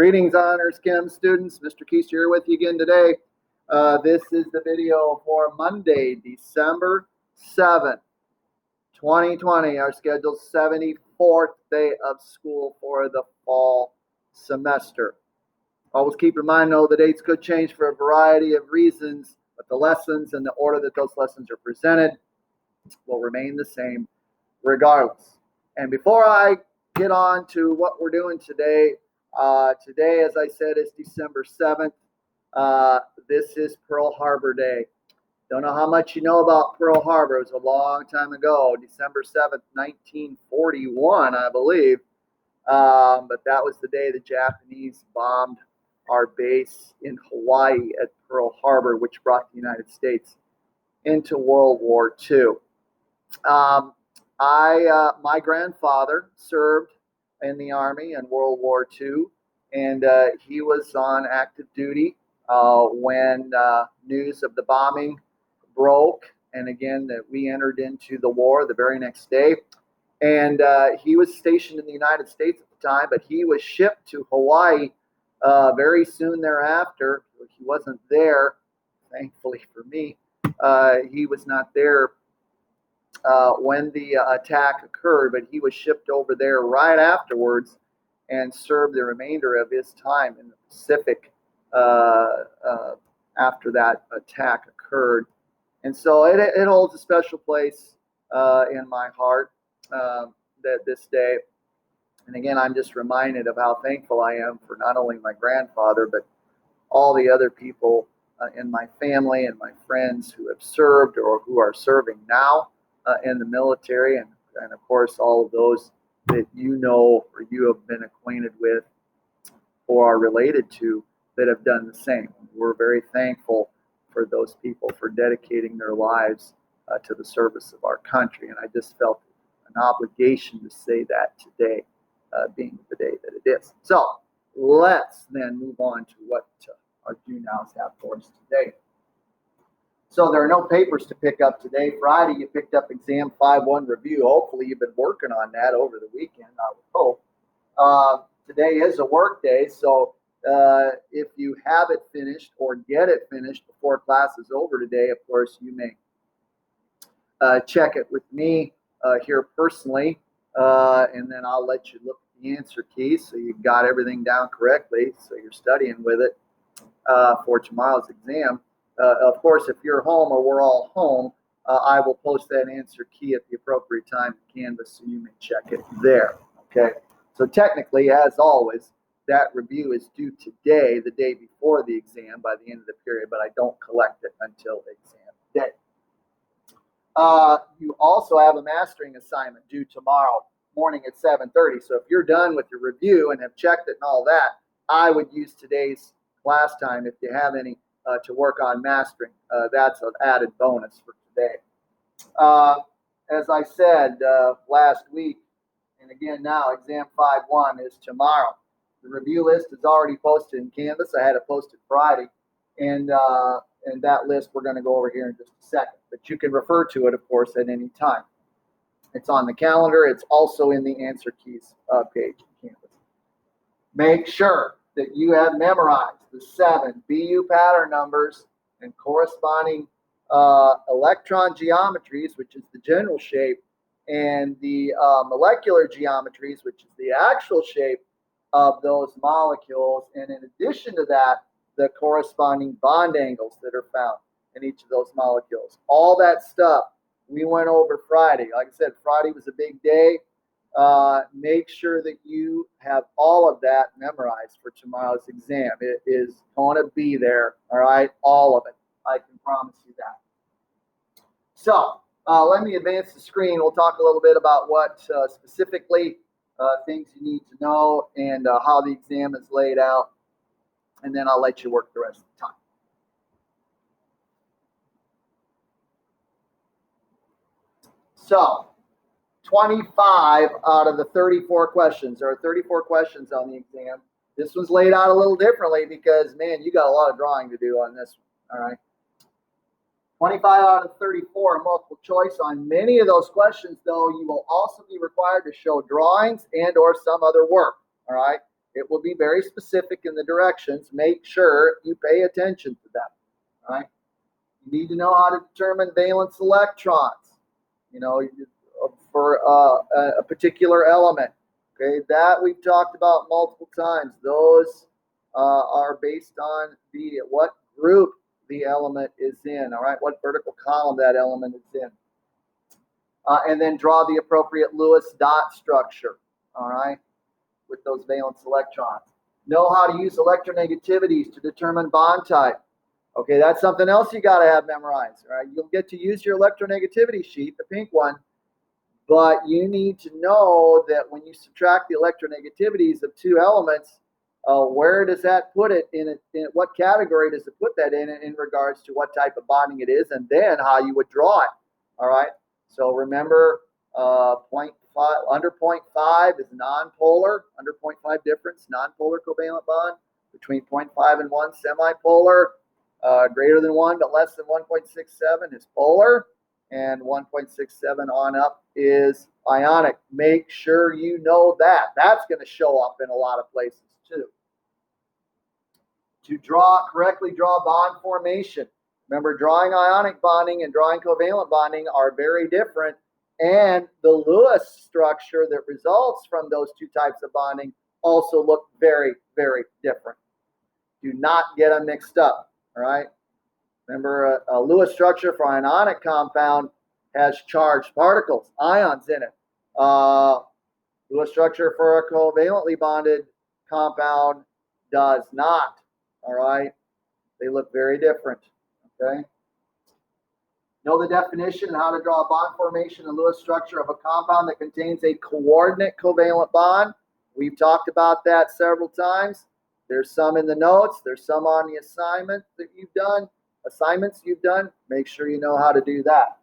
Greetings, honors chem students. Mr. Keys here with you again today. This is the video for Monday, December 7th, 2020, our scheduled 74th day of school for the fall semester. Always keep in mind, though, the dates could change for a variety of reasons, but the lessons and the order that those lessons are presented will remain the same regardless. And before I get on to what we're doing today, today, as I said, is December 7th. This is Pearl Harbor Day. Don't know how much you know about Pearl Harbor. It was a long time ago, December 7th, 1941, I believe. But that was the day the Japanese bombed our base in Hawaii at Pearl Harbor, which brought the United States into World War II. My grandfather served in the Army in World War II, and he was on active duty when news of the bombing broke, and again that we entered into the war the very next day. And he was stationed in the United States at the time, but he was shipped to Hawaii very soon thereafter. He wasn't there, thankfully for me. He was not there when the attack occurred, but he was shipped over there right afterwards and served the remainder of his time in the Pacific after that attack occurred. And so it holds a special place in my heart that this day. And again, I'm just reminded of how thankful I am for not only my grandfather, but all the other people in my family and my friends who have served or who are serving now in the military, and of course all of those that you know or you have been acquainted with or are related to that have done the same. We're very thankful for those people for dedicating their lives to the service of our country, and I just felt an obligation to say that today, being the day that it is. So let's then move on to what our do-nows have for us today. So there are no papers to pick up today. Friday, you picked up Exam 5-1 review. Hopefully, you've been working on that over the weekend, I would hope. Today is a work day, so if you have it finished or get it finished before class is over today, of course, you may check it with me here personally, and then I'll let you look at the answer keys so you got everything down correctly, so you're studying with it for tomorrow's exam. Of course, if you're home or we're all home, I will post that answer key at the appropriate time in Canvas so you may check it there. Okay. So technically, as always, that review is due today, the day before the exam, by the end of the period, but I don't collect it until exam day. You also have a mastering assignment due tomorrow morning at 7:30. So if you're done with your review and have checked it and all that, I would use today's class time, if you have any, to work on mastering. That's an added bonus for today. As I said last week, and again now, Exam 5-1 is tomorrow. The review list is already posted in Canvas. I had it posted Friday, and that list we're going to go over here in just a second. But you can refer to it, of course, at any time. It's on the calendar. It's also in the answer keys page in Canvas. Make sure that you have memorized the 7 BU pattern numbers and corresponding electron geometries, which is the general shape, and the molecular geometries, which is the actual shape of those molecules. And in addition to that, the corresponding bond angles that are found in each of those molecules. All that stuff we went over Friday. Like I said, Friday was a big day. Make sure that you have all of that memorized for tomorrow's exam. It is going to be there, all right? All of it. I can promise you that. So let me advance the screen. We'll talk a little bit about what specifically things you need to know and how the exam is laid out. And then I'll let you work the rest of the time. So 25 out of the 34 questions. There are 34 questions on the exam. This one's laid out a little differently because, man, you got a lot of drawing to do on this one, all right? 25 out of 34 are multiple choice. On many of those questions, though, you will also be required to show drawings and or some other work, all right? It will be very specific in the directions. Make sure you pay attention to them. All right. You need to know how to determine valence electrons. For a particular element. Okay, that we've talked about multiple times. Those are based on what group the element is in. All right, what vertical column that element is in. And then draw the appropriate Lewis dot structure. All right, with those valence electrons. Know how to use electronegativities to determine bond type. Okay, that's something else you got to have memorized. All right, you'll get to use your electronegativity sheet, the pink one, but you need to know that when you subtract the electronegativities of two elements, where does that put it in what category does it put that in regards to what type of bonding it is, and then how you would draw it. All right. So remember, 0.5 under 0.5 is nonpolar. Under 0.5 difference, nonpolar covalent bond. Between 0.5 and 1, semipolar. Greater than 1 but less than 1.67 is polar. And 1.67 on up is ionic. Make sure you know that. That's going to show up in a lot of places too. To correctly draw bond formation. Remember, drawing ionic bonding and drawing covalent bonding are very different. And the Lewis structure that results from those two types of bonding also look very, very different. Do not get them mixed up. All right. Remember, a Lewis structure for an ionic compound has charged particles, ions in it. Lewis structure for a covalently bonded compound does not. All right, they look very different. Okay. Know the definition and how to draw a bond formation and Lewis structure of a compound that contains a coordinate covalent bond. We've talked about that several times. There's some in the notes. There's some on the assignments you've done. Make sure you know how to do that.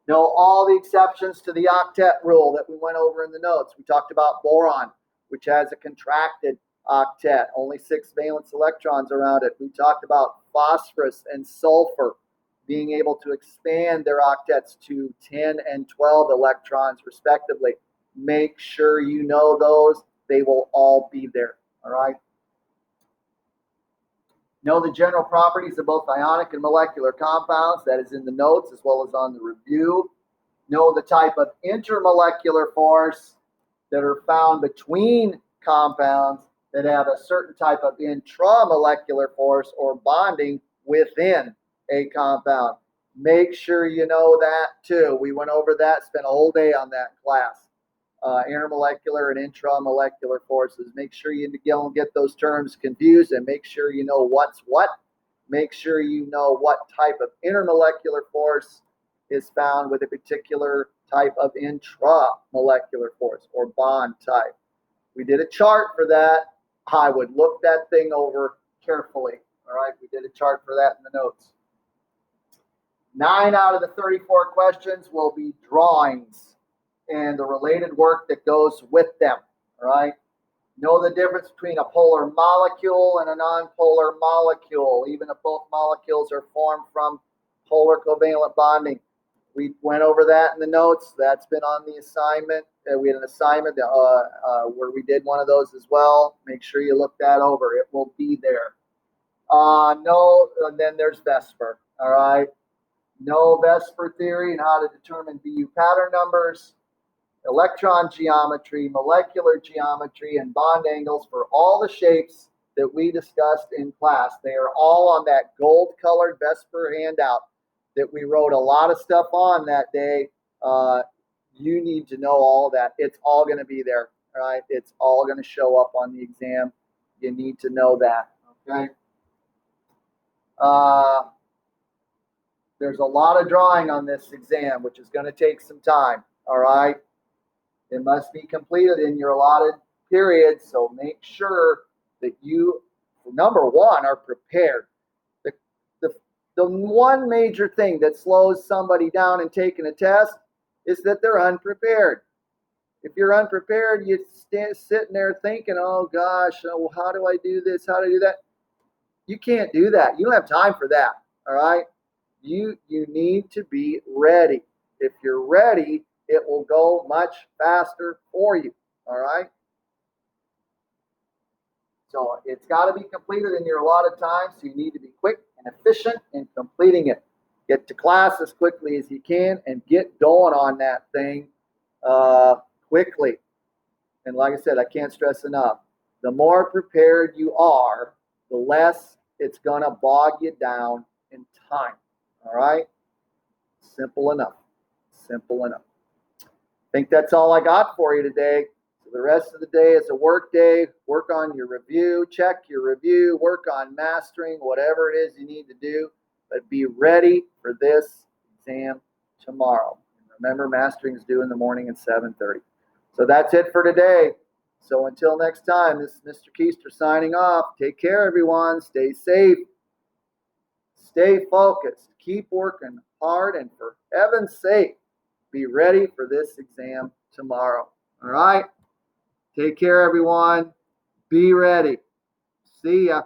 Know all the exceptions to the octet rule that we went over in the notes. We talked about boron, which has a contracted octet, only 6 valence electrons around it. We talked about phosphorus and sulfur being able to expand their octets to 10 and 12 electrons respectively. Make sure you know those. They will all be there. All right. Know the general properties of both ionic and molecular compounds. That is in the notes as well as on the review. Know the type of intermolecular force that are found between compounds that have a certain type of intramolecular force or bonding within a compound. Make sure you know that too. We went over that, spent a whole day on that class. Intermolecular and intramolecular forces. Make sure you don't get those terms confused, and make sure you know what's what. Make sure you know what type of intermolecular force is found with a particular type of intramolecular force or bond type. We did a chart for that. I would look that thing over carefully. All right, we did a chart for that in the notes. 9 out of the 34 questions will be drawings and the related work that goes with them. All right. Know the difference between a polar molecule and a nonpolar molecule, even if both molecules are formed from polar covalent bonding. We went over that in the notes. That's been on the assignment. We had an assignment where we did one of those as well. Make sure you look that over. It will be there. Then there's VSEPR. All right. Know VSEPR theory and how to determine BU pattern numbers, electron geometry, molecular geometry, and bond angles for all the shapes that we discussed in class. They are all on that gold-colored VSEPR handout that we wrote a lot of stuff on that day. You need to know all that. It's all going to be there, all right? It's all going to show up on the exam. You need to know that, okay? There's a lot of drawing on this exam, which is going to take some time, all right? It must be completed in your allotted period, so make sure that you, number one, are prepared. The one major thing that slows somebody down in taking a test is that they're unprepared. If you're unprepared, you're sitting there thinking, oh gosh, how do I do this? How do I do that? You can't do that. You don't have time for that, all right? You need to be ready. If you're ready, it will go much faster for you, all right? So it's got to be completed in your allotted time, so you need to be quick and efficient in completing it. Get to class as quickly as you can and get going on that thing quickly. And like I said, I can't stress enough, the more prepared you are, the less it's going to bog you down in time. All right? Simple enough. Simple enough. I think that's all I got for you today. So the rest of the day is a work day. Work on your review, check your review, work on mastering whatever it is you need to do, but be ready for this exam tomorrow. And remember, mastering is due in the morning at 7:30. So that's it for today. So until next time, this is Mr. Keister signing off. Take care, everyone. Stay safe. Stay focused. Keep working hard, and for heaven's sake, be ready for this exam tomorrow. All right? Take care, everyone. Be ready. See ya.